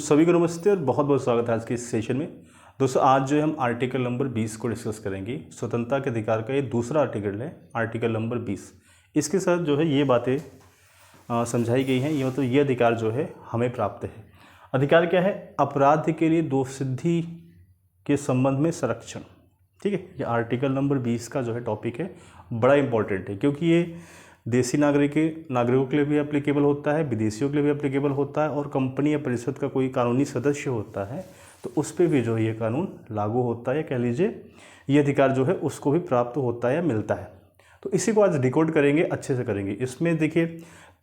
सभी को नमस्ते और बहुत बहुत स्वागत है आज के इस सेशन में। दोस्तों आज जो है हम आर्टिकल नंबर 20 को डिस्कस करेंगे। स्वतंत्रता के अधिकार का ये दूसरा आर्टिकल है, आर्टिकल नंबर 20। इसके साथ जो है ये बातें समझाई गई हैं। ये मतलब ये अधिकार जो है हमें प्राप्त है। अधिकार क्या है? अपराध के लिए दोषसिद्धि के संबंध में संरक्षण। ठीक है, ये आर्टिकल नंबर 20 का जो है टॉपिक है, बड़ा इंपॉर्टेंट है क्योंकि ये देसी नागरिकों के लिए भी एप्लीकेबल होता है, विदेशियों के लिए भी एप्लीकेबल होता है, और कंपनी या परिषद का कोई कानूनी सदस्य होता है तो उस पर भी जो है ये कानून लागू होता है, या कह लीजिए ये अधिकार जो है उसको भी प्राप्त होता है या मिलता है। तो इसी को आज डिकोड करेंगे, अच्छे से करेंगे। इसमें देखिए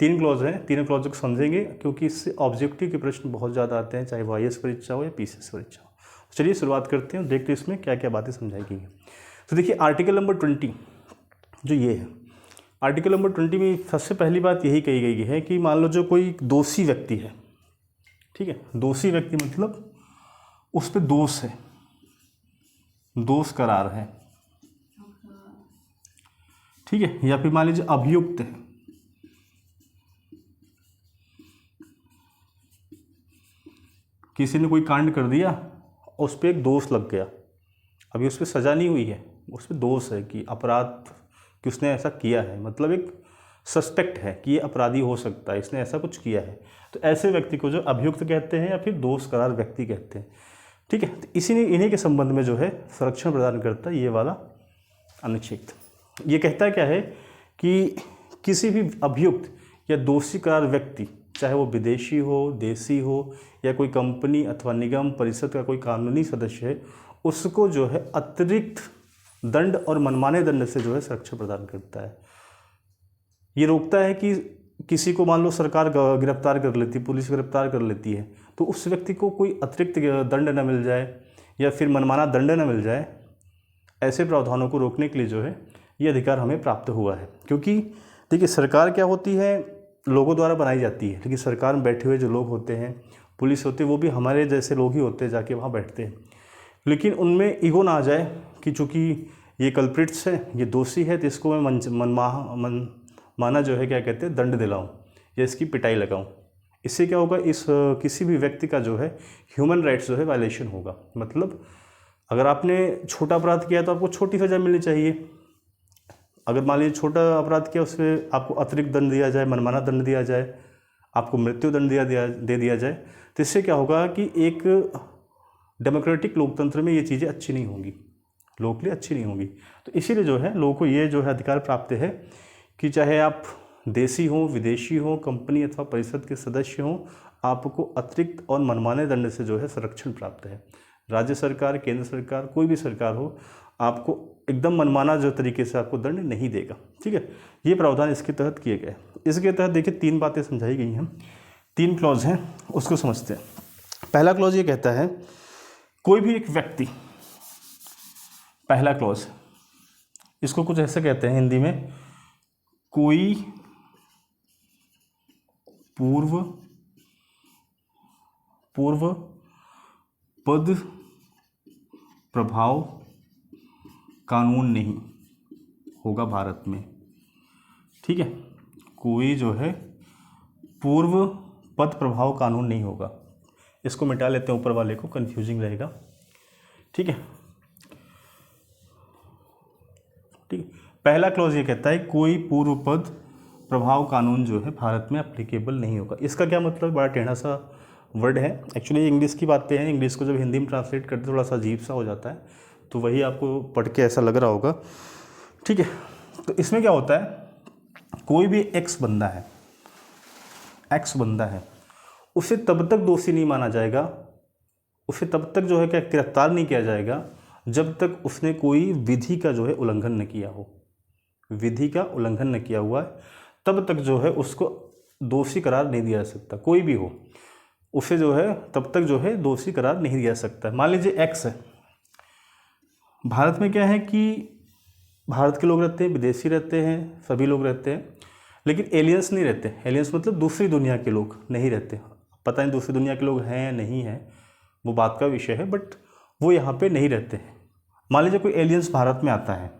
3 क्लॉज हैं, तीनों क्लॉज को समझेंगे क्योंकि इससे ऑब्जेक्टिव के प्रश्न बहुत ज़्यादा आते हैं, चाहे वो IAS परीक्षा हो या PCS परीक्षा हो। चलिए शुरुआत करते हैं, देखते हैं इसमें क्या क्या बातें समझाई गई हैं। तो देखिए आर्टिकल नंबर 20 जो ये है, आर्टिकल नंबर 20 में सबसे पहली बात यही कही गई है कि मान लो जो कोई दोषी व्यक्ति है, ठीक है, दोषी व्यक्ति मतलब उस पर दोष है, दोष करार है, ठीक है, या फिर मान लीजिए अभियुक्त है, किसी ने कोई कांड कर दिया, उस पर एक दोष लग गया, अभी उस पर सज़ा नहीं हुई है, उस पर दोष है कि अपराध कि उसने ऐसा किया है, मतलब एक सस्पेक्ट है कि ये अपराधी हो सकता है, इसने ऐसा कुछ किया है। तो ऐसे व्यक्ति को जो अभियुक्त कहते हैं या फिर दोष करार व्यक्ति कहते हैं। ठीक है, तो इन्हीं के संबंध में जो है संरक्षण प्रदान करता है ये वाला अनुच्छेद। ये कहता है क्या है कि किसी भी अभियुक्त या दोषी करार व्यक्ति, चाहे वो विदेशी हो, देसी हो, या कोई कंपनी अथवा निगम परिषद का कोई कानूनी सदस्य है, उसको जो है अतिरिक्त दंड और मनमाने दंड से जो है संरक्षण प्रदान करता है। ये रोकता है कि किसी को मान लो सरकार गिरफ्तार कर लेती, पुलिस गिरफ्तार कर लेती है, तो उस व्यक्ति को कोई अतिरिक्त दंड न मिल जाए या फिर मनमाना दंड न मिल जाए। ऐसे प्रावधानों को रोकने के लिए जो है ये अधिकार हमें प्राप्त हुआ है। क्योंकि देखिए सरकार क्या होती है, लोगों द्वारा बनाई जाती है, लेकिन सरकार में बैठे हुए जो लोग होते हैं, पुलिस होते हैं, वो भी हमारे जैसे लोग ही होते हैं, जाके वहाँ बैठते हैं। लेकिन उनमें ईगो ना आ जाए कि चूँकि ये कल्प्रिट्स है, ये दोषी है, तो इसको मैं माना जो है क्या कहते हैं दंड दिलाऊं या इसकी पिटाई लगाऊं। इससे क्या होगा, इस किसी भी व्यक्ति का जो है ह्यूमन राइट्स जो है वायलेशन होगा। मतलब अगर आपने छोटा अपराध किया तो आपको छोटी सज़ा मिलनी चाहिए। अगर मान लीजिए छोटा अपराध किया, उसमें आपको अतिरिक्त दंड दिया जाए, मनमाना दंड दिया जाए, आपको मृत्यु दंड दे दिया जाए, तो इससे क्या होगा कि एक डेमोक्रेटिक लोकतंत्र में ये चीज़ें अच्छी नहीं होंगी, लोगों के लिए अच्छी नहीं होंगी। तो इसीलिए जो है लोगों को ये जो है अधिकार प्राप्त है कि चाहे आप देसी हों, विदेशी हों, कंपनी अथवा परिषद के सदस्य हों, आपको अतिरिक्त और मनमाने दंड से जो है संरक्षण प्राप्त है। राज्य सरकार, केंद्र सरकार, कोई भी सरकार हो, आपको एकदम मनमाना जो तरीके से आपको दंड नहीं देगा। ठीक है, ये प्रावधान इसके तहत किए गए। इसके तहत देखिए 3 बातें समझाई गई हैं, 3 क्लॉज हैं, उसको समझते हैं। पहला क्लॉज ये कहता है कोई भी एक व्यक्ति, पहला क्लॉज इसको कुछ ऐसे कहते हैं हिंदी में, कोई पूर्व पद प्रभाव कानून नहीं होगा भारत में। ठीक है, कोई जो है पूर्व पद प्रभाव कानून नहीं होगा। इसको मिटा लेते हैं ऊपर वाले को, कंफ्यूजिंग रहेगा। ठीक है, ठीक। पहला क्लॉज ये कहता है कोई पूर्व पद प्रभाव कानून जो है भारत में एप्लीकेबल नहीं होगा। इसका क्या मतलब, बड़ा टेढ़ा सा वर्ड है। एक्चुअली इंग्लिश की बातें हैं, इंग्लिश को जब हिंदी में ट्रांसलेट करते थोड़ा सा अजीब सा हो जाता है, तो वही आपको पढ़ के ऐसा लग रहा होगा। ठीक है, तो इसमें क्या होता है, कोई भी एक्स बंदा है, उसे तब तक दोषी नहीं माना जाएगा, उसे तब तक जो है क्या गिरफ्तार नहीं किया जाएगा जब तक उसने कोई विधि का जो है उल्लंघन न किया हो। विधि का उल्लंघन न किया हुआ है तब तक जो है उसको दोषी करार नहीं दिया जा सकता। कोई भी हो, उसे जो है तब तक जो है दोषी करार नहीं दिया जा सकता। मान लीजिए एक्स है, भारत में क्या है कि भारत के लोग रहते हैं, विदेशी रहते हैं, सभी लोग रहते हैं, लेकिन एलियंस नहीं रहते। एलियंस मतलब दूसरी दुनिया के लोग नहीं रहते। पता नहीं दूसरी दुनिया के लोग हैं या नहीं हैं, वो बात का विषय है, बट वो यहाँ पे नहीं रहते हैं। मान लीजिए कोई एलियंस भारत में आता है,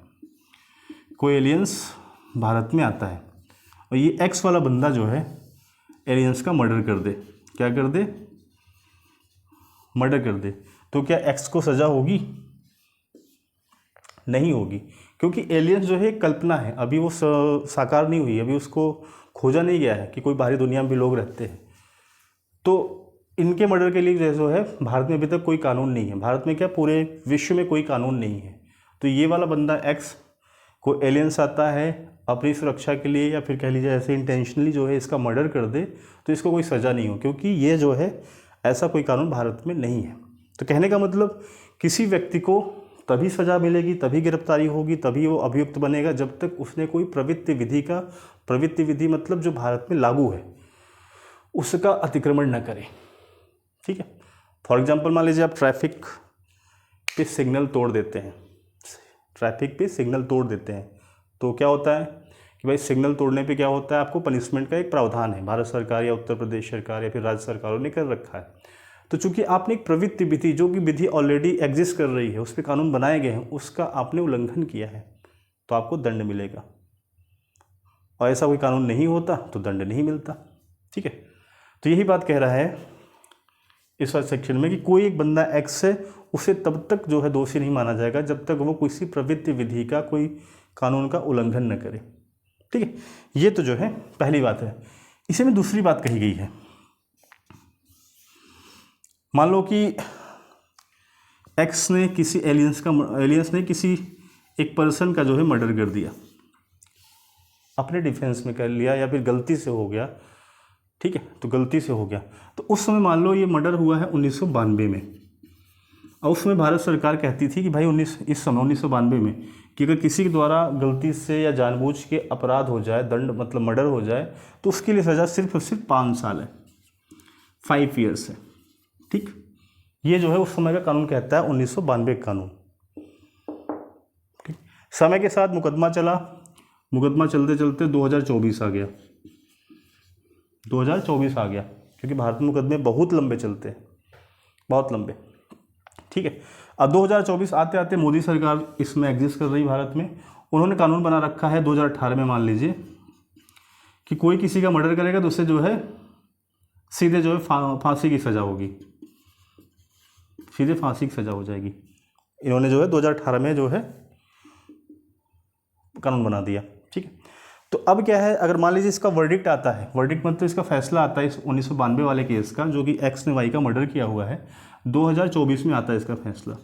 कोई एलियंस भारत में आता है और ये एक्स वाला बंदा जो है एलियंस का मर्डर कर दे। क्या कर दे? मर्डर कर दे, तो क्या एक्स को सज़ा होगी? नहीं होगी, क्योंकि एलियंस जो है एक कल्पना है, अभी वो साकार नहीं हुई, अभी उसको खोजा नहीं गया है कि कोई बाहरी दुनिया में भी लोग रहते हैं। तो इनके मर्डर के लिए जो है भारत में अभी तक कोई कानून नहीं है। भारत में क्या, पूरे विश्व में कोई कानून नहीं है। तो ये वाला बंदा एक्स को एलियंस आता है अपनी सुरक्षा के लिए, या फिर कह लीजिए ऐसे इंटेंशनली जो है इसका मर्डर कर दे, तो इसको कोई सज़ा नहीं हो, क्योंकि ये जो है ऐसा कोई कानून भारत में नहीं है। तो कहने का मतलब, किसी व्यक्ति को तभी सज़ा मिलेगी, तभी गिरफ्तारी होगी, तभी वो अभियुक्त बनेगा, जब तक उसने कोई प्रवृत्ति विधि मतलब जो भारत में लागू है उसका अतिक्रमण न करे। ठीक है। फॉर एग्जाम्पल मान लीजिए आप ट्रैफिक पे सिग्नल तोड़ देते हैं, तो क्या होता है कि भाई सिग्नल तोड़ने पे क्या होता है, आपको पनिशमेंट का एक प्रावधान है, भारत सरकार या उत्तर प्रदेश सरकार या फिर राज्य सरकारों ने कर रखा है। तो चूंकि आपने एक प्रवृत्ति विधि, जो कि विधि ऑलरेडी एग्जिस्ट कर रही है, उस पर कानून बनाए गए हैं, उसका आपने उल्लंघन किया है, तो आपको दंड मिलेगा। और ऐसा कोई कानून नहीं होता तो दंड नहीं मिलता। ठीक है। तो यही बात कह रहा है इस वाले सेक्शन में कि कोई एक बंदा एक्स है, उसे तब तक जो है दोषी नहीं माना जाएगा जब तक वो किसी प्रवृत्ति विधि का, कोई कानून का उल्लंघन न करे। ठीक है। ये तो जो है पहली बात है। इसी में दूसरी बात कही गई है, मान लो कि एक्स ने किसी एलियंस ने किसी एक पर्सन का जो है मर्डर कर दिया, अपने डिफेंस में कर लिया या फिर गलती से हो गया। ठीक है। तो गलती से हो गया, तो उस समय मान लो ये मर्डर हुआ है 1992 में, और उस समय भारत सरकार कहती थी कि भाई 1992 में कि अगर किसी के द्वारा गलती से या जानबूझ के अपराध हो जाए, दंड मतलब मर्डर हो जाए, तो उसके लिए सज़ा सिर्फ और सिर्फ 5 साल है, 5 ईयर्स है। ठीक। ये जो है उस समय का कानून कहता है, 1992 कानून। ठीक। समय के साथ मुकदमा चलते चलते 2024 आ गया, 2024 आ गया, क्योंकि भारत में मुकदमे बहुत लंबे चलते हैं, बहुत लंबे। ठीक है। अब 2024 आते आते मोदी सरकार इसमें एग्जिस्ट कर रही भारत में, उन्होंने कानून बना रखा है 2018 में, मान लीजिए कि कोई किसी का मर्डर करेगा तो उससे जो है सीधे जो है फांसी की सज़ा होगी, सीधे फांसी की सज़ा हो जाएगी। इन्होंने जो है 2018 में जो है कानून बना दिया। ठीक है। तो अब क्या है, अगर मान लीजिए इसका वर्डिक्ट आता है, वर्डिक्ट मतलब इसका फैसला आता है इस 1992 वाले केस का, जो कि एक्स ने वाई का मर्डर किया हुआ है, 2024 में आता है इसका फैसला,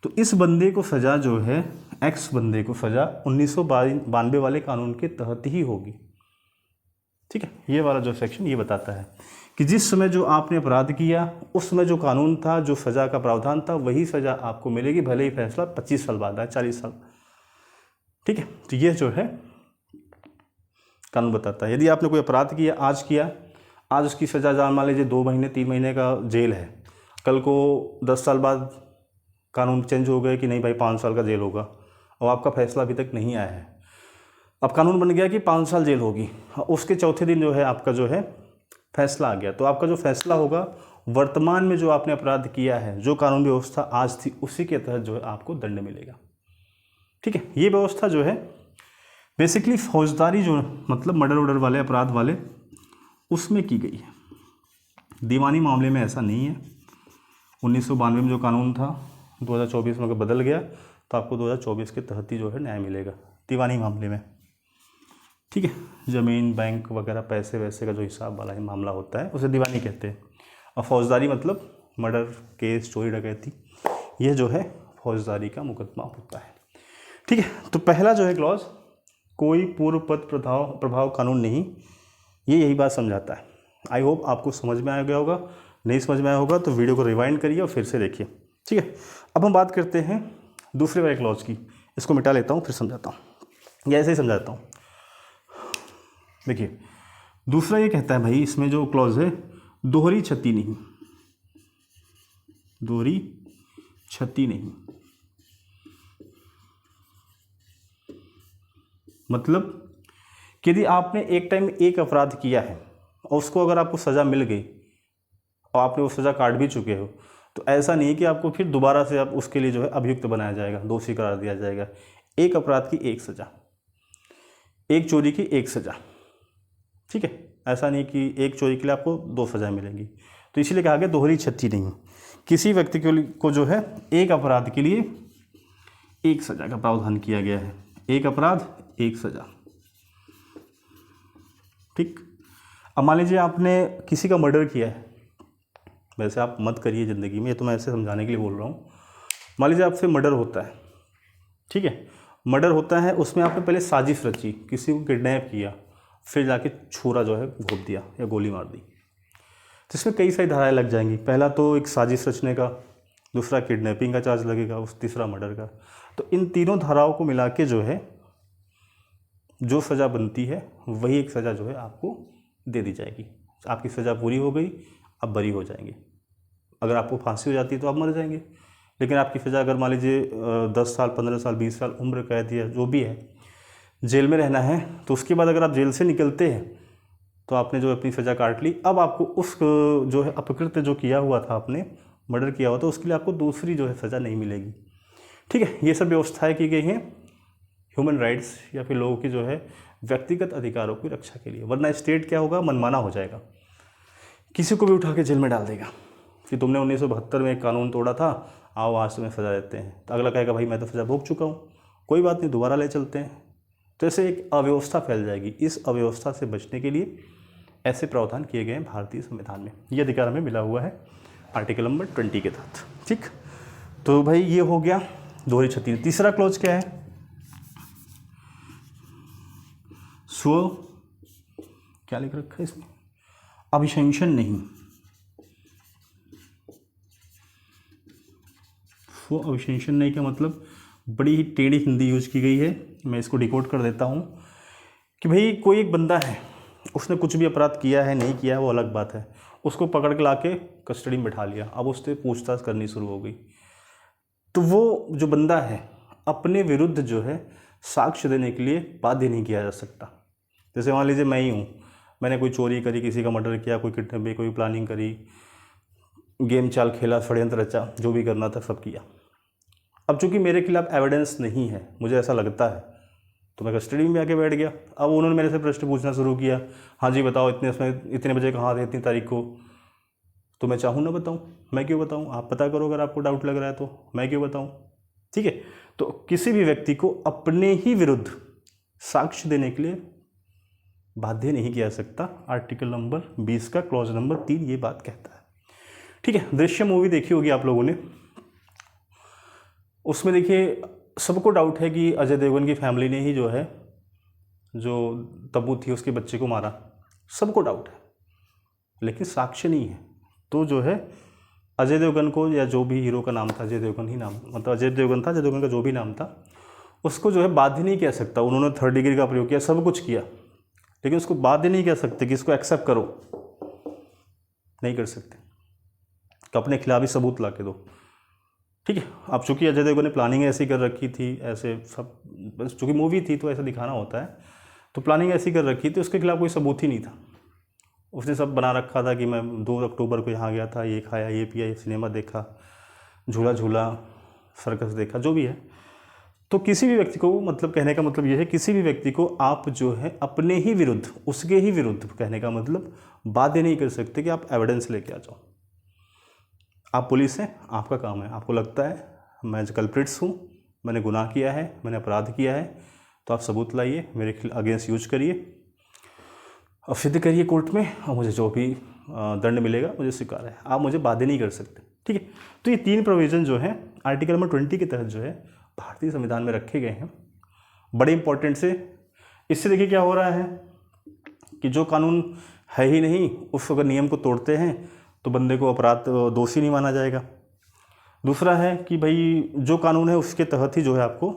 तो इस बंदे को सज़ा जो है, एक्स बंदे को सज़ा 1992 वाले कानून के तहत ही होगी। ठीक है। ये वाला जो सेक्शन ये बताता है कि जिस समय जो आपने अपराध किया, उस समय जो कानून था, जो सज़ा का प्रावधान था, वही सज़ा आपको मिलेगी, भले ही फैसला 25 साल बाद आए, 40 साल। ठीक है। तो ये जो है कानून बताता है, यदि आपने कोई अपराध किया, आज उसकी सज़ा मान लीजिए 2 महीने 3 महीने का जेल है, कल को 10 साल बाद कानून चेंज हो गए कि नहीं भाई 5 साल का जेल होगा, और आपका फैसला अभी तक नहीं आया है, अब कानून बन गया कि 5 साल जेल होगी, उसके चौथे दिन जो है आपका जो है फैसला आ गया, तो आपका जो फैसला होगा, वर्तमान में जो आपने अपराध किया है, जो कानून व्यवस्था आज थी, उसी के तहत जो है आपको दंड मिलेगा। ठीक है। ये व्यवस्था जो है बेसिकली फौजदारी जो मतलब मर्डर वाले अपराध वाले उसमें की गई है। दीवानी मामले में ऐसा नहीं है। 1992 में जो कानून था 2024 में अगर बदल गया तो आपको 2024 के तहत ही जो है न्याय मिलेगा दीवानी मामले में। ठीक है। ज़मीन, बैंक वगैरह, पैसे वैसे का जो हिसाब वाला मामला होता है उसे दीवानी कहते हैं। और फौजदारी मतलब मर्डर केस, चोरी डकैती, ये जो है फौजदारी का मुकदमा होता है। ठीक है। तो पहला जो है क्लॉज, कोई पूर्व पद प्रभाव कानून नहीं, ये यही बात समझाता है। आई होप आपको समझ में आ गया होगा। नहीं समझ में आया होगा तो वीडियो को रिवाइंड करिए और फिर से देखिए। ठीक है। अब हम बात करते हैं दूसरे वाले क्लॉज की। इसको मिटा लेता हूँ फिर समझाता हूँ, या ऐसे ही समझाता हूँ। देखिए दूसरा ये कहता है भाई, इसमें जो क्लॉज है, दोहरी क्षति नहीं, दोहरी क्षति नहीं, मतलब कि यदि आपने एक टाइम एक अपराध किया है और उसको अगर आपको सज़ा मिल गई और आपने वो सज़ा काट भी चुके हो, तो ऐसा नहीं कि आपको फिर दोबारा से आप उसके लिए जो है अभियुक्त बनाया जाएगा, दोषी करार दिया जाएगा। एक अपराध की एक सज़ा, एक चोरी की एक सज़ा। ठीक है। ऐसा नहीं कि एक चोरी के लिए आपको 2 सज़ाएं मिलेंगी। तो इसीलिए कहा गया दोहरी क्षति नहीं, किसी व्यक्ति को जो है एक अपराध के लिए एक सज़ा का प्रावधान किया गया है। एक अपराध एक सज़ा, ठीक। अब मान लीजिए आपने किसी का मर्डर किया है, वैसे आप मत करिए ज़िंदगी में, ये तो मैं ऐसे समझाने के लिए बोल रहा हूँ। मान लीजिए आपसे मर्डर होता है, ठीक है, मर्डर होता है, उसमें आपने पहले साजिश रची, किसी को किडनैप किया, फिर जाके छुरा जो है घोंप दिया या गोली मार दी, तो इसमें कई सारी धाराएं लग जाएंगी। पहला तो एक साजिश रचने का, दूसरा किडनैपिंग का चार्ज लगेगा, उस तीसरा मर्डर का। तो इन तीनों धाराओं को मिला के जो है जो सज़ा बनती है वही एक सज़ा जो है आपको दे दी जाएगी। आपकी सज़ा पूरी हो गई, आप बरी हो जाएंगे। अगर आपको फांसी हो जाती है तो आप मर जाएंगे, लेकिन आपकी सज़ा अगर मान लीजिए 10 साल, 15 साल, 20 साल उम्र कैद या जो भी है, जेल में रहना है, तो उसके बाद अगर आप जेल से निकलते हैं तो आपने जो अपनी सज़ा काट ली, अब आपको उस जो है अपकृत्य जो किया हुआ था, आपने मर्डर किया हुआ था, उसके लिए आपको दूसरी जो है सज़ा नहीं मिलेगी, ठीक है। ये सब व्यवस्थाएं की गई हैं ह्यूमन राइट्स या फिर लोगों की जो है व्यक्तिगत अधिकारों की रक्षा के लिए, वरना स्टेट क्या होगा, मनमाना हो जाएगा, किसी को भी उठा के जेल में डाल देगा कि तुमने 1972 में एक कानून तोड़ा था, आओ आज तुम्हें सज़ा देते हैं। तो अगला कहेगा भाई मैं तो सज़ा भोग चुका हूँ, कोई बात नहीं, दोबारा ले चलते हैं। तो ऐसे एक अव्यवस्था फैल जाएगी। इस अव्यवस्था से बचने के लिए ऐसे प्रावधान किए गए हैं भारतीय संविधान में। ये अधिकार हमें मिला हुआ है आर्टिकल नंबर 20 के तहत, ठीक। तो भाई ये हो गया दोहरी क्षति। तीसरा क्लॉज क्या है, स्व, क्या लिख रखा है इसमें, अभिशंसन नहीं, स्व अभिशंसन नहीं का मतलब बड़ी ही टेढ़ी हिंदी यूज की गई है। मैं इसको डिकोड कर देता हूँ कि भाई कोई एक बंदा है, उसने कुछ भी अपराध किया है नहीं किया है वो अलग बात है, उसको पकड़ के लाके कस्टडी में बैठा लिया, अब उससे पूछताछ करनी शुरू हो गई, तो वो जो बंदा है अपने विरुद्ध जो है साक्ष्य देने के लिए बाध्य नहीं किया जा सकता। जैसे मान लीजिए मैं ही हूँ, मैंने कोई चोरी करी, किसी का मर्डर किया, कोई किडनैपिंग, कोई प्लानिंग करी, गेम चाल खेला, षड्यंत्र रचा, जो भी करना था सब किया। अब चूंकि मेरे खिलाफ एविडेंस नहीं है, मुझे ऐसा लगता है, तो मैं कस्टडी में आके बैठ गया। अब उन्होंने मेरे से प्रश्न पूछना शुरू किया, हाँ जी बताओ इतने समय इतने बजे कहाँ थे, इतनी तारीख को, तो मैं चाहूँ ना बताऊँ, मैं क्यों बताऊँ, आप पता करो अगर आपको डाउट लग रहा है तो, मैं क्यों बताऊँ, ठीक है। तो किसी भी व्यक्ति को अपने ही विरुद्ध साक्ष्य देने के लिए बाध्य नहीं किया जा सकता। आर्टिकल नंबर 20 का क्लॉज नंबर 3 ये बात कहता है, ठीक है। दृश्यम मूवी देखी होगी आप लोगों ने, उसमें देखिए सबको डाउट है कि अजय देवगन की फैमिली ने ही जो है जो तब्बू थी उसके बच्चे को मारा, सबको डाउट है, लेकिन साक्ष्य नहीं है। तो जो है अजय देवगन को, या जो भी हीरो का नाम था, अजय देवगन ही नाम, मतलब अजय देवगन था, अजय देवगन का जो भी नाम था, उसको जो है बाध्य नहीं कह सकता। उन्होंने 3rd डिग्री का प्रयोग किया, सब कुछ किया, लेकिन उसको बाध्य नहीं कह सकते कि इसको एक्सेप्ट करो, नहीं कर सकते, तो अपने खिलाफ ही सबूत ला के दो, ठीक है। अब चूंकि अजय देवगन ने प्लानिंग ऐसी कर रखी थी, ऐसे सब, बस चूंकि मूवी थी तो ऐसा दिखाना होता है, तो प्लानिंग ऐसी कर रखी थी, उसके खिलाफ कोई सबूत ही नहीं था। उसने सब बना रखा था कि मैं 2 अक्टूबर को यहाँ गया था, ये खाया, ये पिया, ये सिनेमा देखा, झूला झूला, सर्कस देखा, जो भी है। तो किसी भी व्यक्ति को, मतलब कहने का मतलब ये है, किसी भी व्यक्ति को आप जो है अपने ही विरुद्ध, उसके ही विरुद्ध, कहने का मतलब बाध्य नहीं कर सकते कि आप एविडेंस लेके आ जाओ। आप पुलिस हैं, आपका काम है, आपको लगता है मैं कल्प्रिट्स हूँ, मैंने गुनाह किया है, मैंने अपराध किया है, तो आप सबूत लाइए, मेरे अगेंस्ट यूज करिए, अब सिद्ध करिए कोर्ट में, और मुझे जो भी दंड मिलेगा मुझे स्वीकार है, आप मुझे बाध्य नहीं कर सकते, ठीक है। तो ये 3 प्रोविज़न जो है आर्टिकल नंबर 20 के तहत जो है भारतीय संविधान में रखे गए हैं, बड़े इंपॉर्टेंट से। इससे देखिए क्या हो रहा है कि जो कानून है ही नहीं, उस अगर नियम को तोड़ते हैं तो बंदे को अपराध दोषी नहीं माना जाएगा। दूसरा है कि भाई जो कानून है उसके तहत ही जो है आपको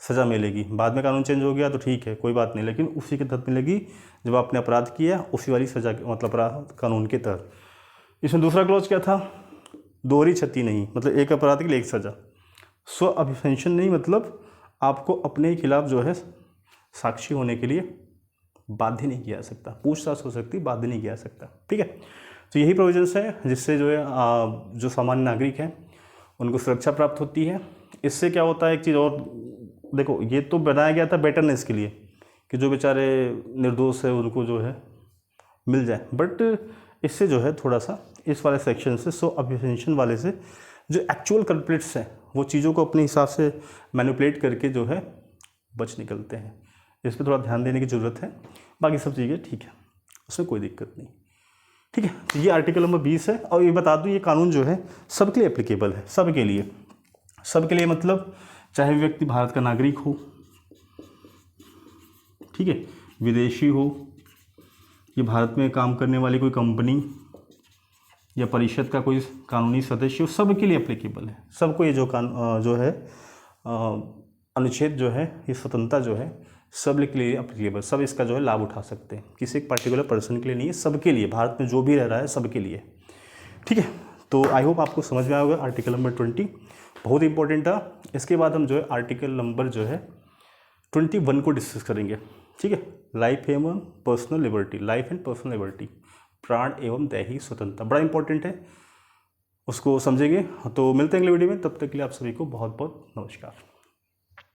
सज़ा मिलेगी। बाद में कानून चेंज हो गया तो ठीक है, कोई बात नहीं, लेकिन उसी के तहत मिलेगी जब आपने अपराध किया, उसी वाली सज़ा, मतलब अपराध कानून के तहत। इसमें दूसरा क्लॉज क्या था, दोहरी क्षति नहीं, मतलब एक अपराध के लिए एक सज़ा। स्व अभिशंसन नहीं, मतलब आपको अपने खिलाफ जो है साक्षी होने के लिए बाध्य नहीं किया जा सकता, पूछताछ हो सकती, बाध्य नहीं किया जा सकता, ठीक है। तो यही प्रोविजंस है जिससे जो है जो सामान्य नागरिक हैं उनको सुरक्षा प्राप्त होती है। इससे क्या होता है, एक चीज़ और देखो, ये तो बनाया गया था बेटरनेस के लिए कि जो बेचारे निर्दोष है उनको जो है मिल जाए, बट इससे जो है थोड़ा सा इस वाले सेक्शन से सो अब्यूसेंशन वाले से जो एक्चुअल कल्प्रिट्स हैं वो चीज़ों को अपने हिसाब से मैनिपुलेट करके जो है बच निकलते हैं। इस पर थोड़ा ध्यान देने की ज़रूरत है। बाकी सब चीज़ें ठीक है, उसमें कोई दिक्कत नहीं। ठीक है, तो ये आर्टिकल नंबर 20 है। और ये बता दूँ ये कानून जो है सबके लिए एप्लीकेबल है, सबके लिए। सबके लिए मतलब चाहे व्यक्ति भारत का नागरिक हो, ठीक है, विदेशी हो, ये भारत में काम करने वाली कोई कंपनी या परिषद का कोई कानूनी सदस्य हो, सबके लिए एप्लीकेबल है। सबको ये जो है अनुच्छेद जो है, ये स्वतंत्रता जो है सब के लिए एप्लीकेबल, सब इसका जो है लाभ उठा सकते हैं। किसी एक पर्टिकुलर पर्सन के लिए नहीं है, सबके लिए, भारत में जो भी रह रहा है सबके लिए। ठीक है, तो आई होप आपको समझ में आया होगा। आर्टिकल नंबर 20 बहुत इंपॉर्टेंट था। इसके बाद हम जो है आर्टिकल नंबर जो है 21 को डिस्कस करेंगे। ठीक है, लाइफ एवं personal liberty, life and personal liberty, प्राण एवं दैहिक स्वतंत्रता, बड़ा इंपॉर्टेंट है, उसको समझेंगे। तो मिलते हैं अगले वीडियो में, तब तक के लिए आप सभी को बहुत बहुत नमस्कार।